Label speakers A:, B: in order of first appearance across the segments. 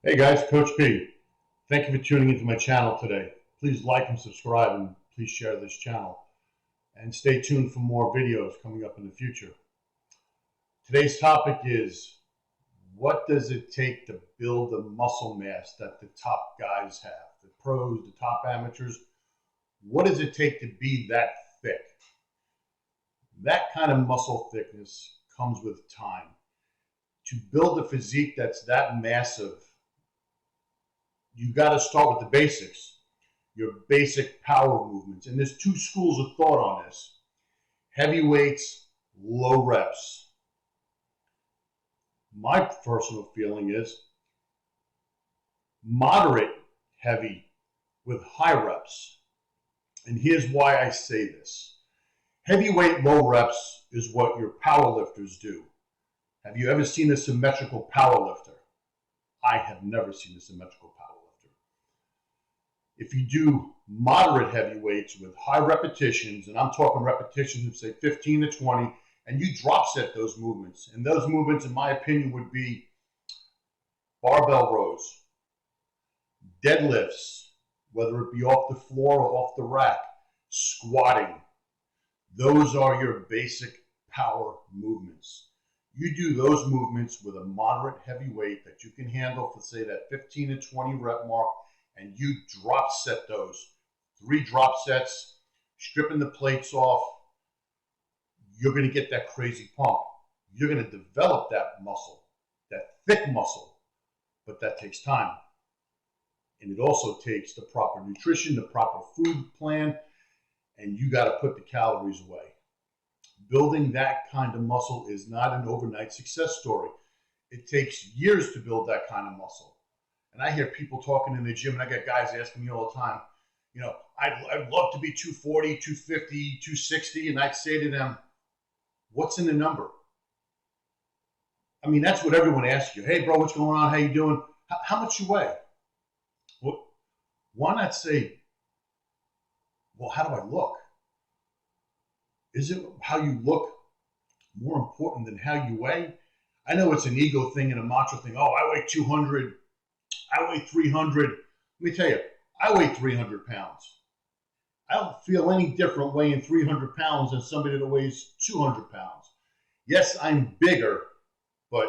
A: Hey guys, Coach P. Thank you for tuning into my channel today. Please like and subscribe and please share this channel. And stay tuned for more videos coming up in the future. Today's topic is, what does it take to build the muscle mass that the top guys have? The pros, the top amateurs. What does it take to be that thick? That kind of muscle thickness comes with time. To build a physique that's that massive, you got to start with the basics, your basic power movements. And there's two schools of thought on this: heavy weights, low reps. My personal feeling is moderate heavy with high reps. And here's why I say this. Heavyweight low reps is what your power lifters do. Have you ever seen a symmetrical power lifter? I have never seen a symmetrical power lifter. If you do moderate heavy weights with high repetitions, and I'm talking repetitions of say 15 to 20, and you drop set those movements, and those movements in my opinion would be barbell rows, deadlifts, whether it be off the floor or off the rack, squatting. Those are your basic power movements. You do those movements with a moderate heavy weight that you can handle for say that 15 to 20 rep mark, and you drop set those. 3 drop sets, stripping the plates off, you're going to get that crazy pump. You're going to develop that muscle, that thick muscle, but that takes time. And it also takes the proper nutrition, the proper food plan, and you got to put the calories away. Building that kind of muscle is not an overnight success story. It takes years to build that kind of muscle. And I hear people talking in the gym, and I get guys asking me all the time, you know, I'd love to be 240, 250, 260, and I'd say to them, what's in the number? I mean, that's what everyone asks you. Hey, bro, what's going on? How you doing? How much you weigh? Well, why not say, well, how do I look? Is it how you look more important than how you weigh? I know it's an ego thing and a macho thing. Oh, I weigh 200. I weigh 300. Let me tell you, I weigh 300 pounds. I don't feel any different weighing 300 pounds than somebody that weighs 200 pounds. Yes, I'm bigger, but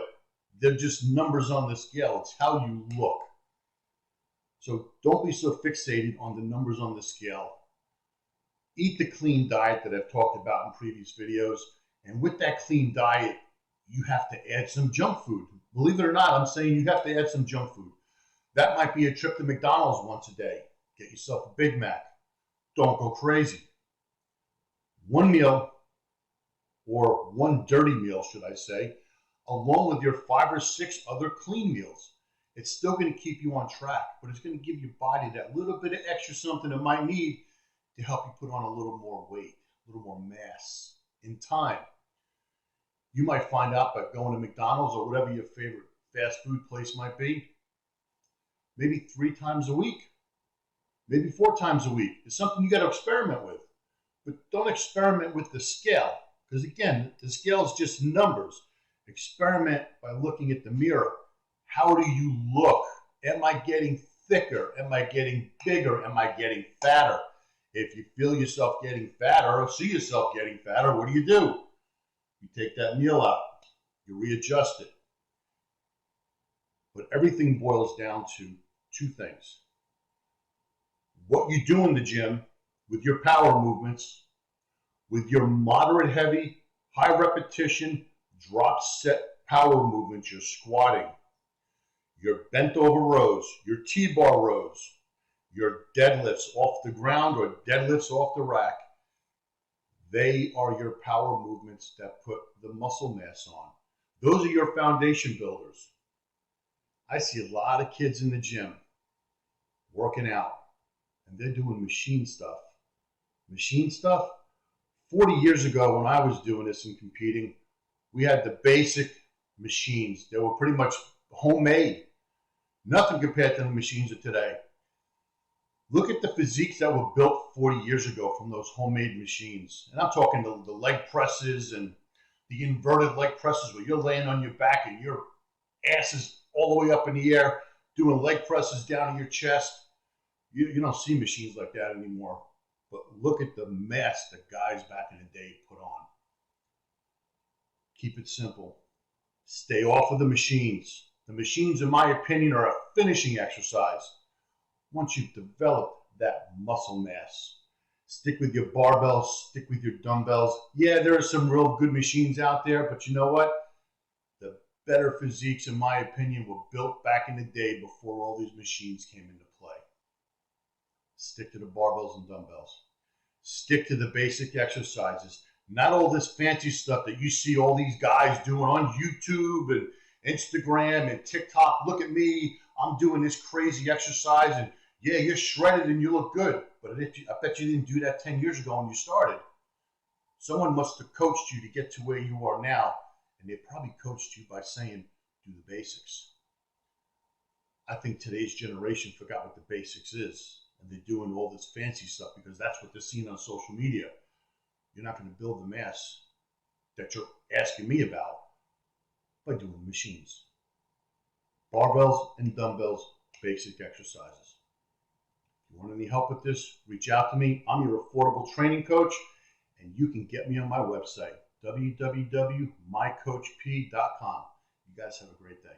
A: they're just numbers on the scale. It's how you look. So don't be so fixated on the numbers on the scale. Eat the clean diet that I've talked about in previous videos. And with that clean diet, you have to add some junk food. Believe it or not, I'm saying you have to add some junk food. That might be a trip to McDonald's once a day. Get yourself a Big Mac. Don't go crazy. One meal, or one dirty meal, should I say, along with your 5 or 6 other clean meals. It's still going to keep you on track, but it's going to give your body that little bit of extra something it might need to help you put on a little more weight, a little more mass in time. You might find out by going to McDonald's or whatever your favorite fast food place might be, maybe 3 times a week, maybe 4 times a week. It's something you got to experiment with. But don't experiment with the scale, because again, the scale is just numbers. Experiment by looking at the mirror. How do you look? Am I getting thicker? Am I getting bigger? Am I getting fatter? If you feel yourself getting fatter or see yourself getting fatter, what do? You take that meal out. You readjust it. But everything boils down to 2 things. What you do in the gym with your power movements, with your moderate heavy, high repetition, drop set power movements, your squatting, your bent over rows, your T-bar rows, your deadlifts off the ground or deadlifts off the rack. They are your power movements that put the muscle mass on. Those are your foundation builders. I see a lot of kids in the gym working out, and they're doing machine stuff. Machine stuff? 40 years ago when I was doing this and competing, we had the basic machines. They were pretty much homemade. Nothing compared to the machines of today. Look at the physiques that were built 40 years ago from those homemade machines. And I'm talking the leg presses and the inverted leg presses where you're laying on your back and your ass is all the way up in the air doing leg presses down to your chest. You don't see machines like that anymore. But look at the mess the guys back in the day put on. Keep it simple. Stay off of the machines. The machines, in my opinion, are a finishing exercise. Once you've developed that muscle mass, stick with your barbells, stick with your dumbbells. Yeah, there are some real good machines out there, but you know what? The better physiques, in my opinion, were built back in the day before all these machines came into play. Stick to the barbells and dumbbells. Stick to the basic exercises. Not all this fancy stuff that you see all these guys doing on YouTube and Instagram and TikTok. Look at me, I'm doing this crazy exercise, and yeah, you're shredded and you look good. But I bet you didn't do that 10 years ago when you started. Someone must have coached you to get to where you are now, and they probably coached you by saying, do the basics. I think today's generation forgot what the basics is, and they're doing all this fancy stuff because that's what they're seeing on social media. You're not going to build the mass that you're asking me about by doing machines. Barbells and dumbbells, basic exercises. If you want any help with this, reach out to me. I'm your affordable training coach, and you can get me on my website, www.mycoachp.com. You guys have a great day.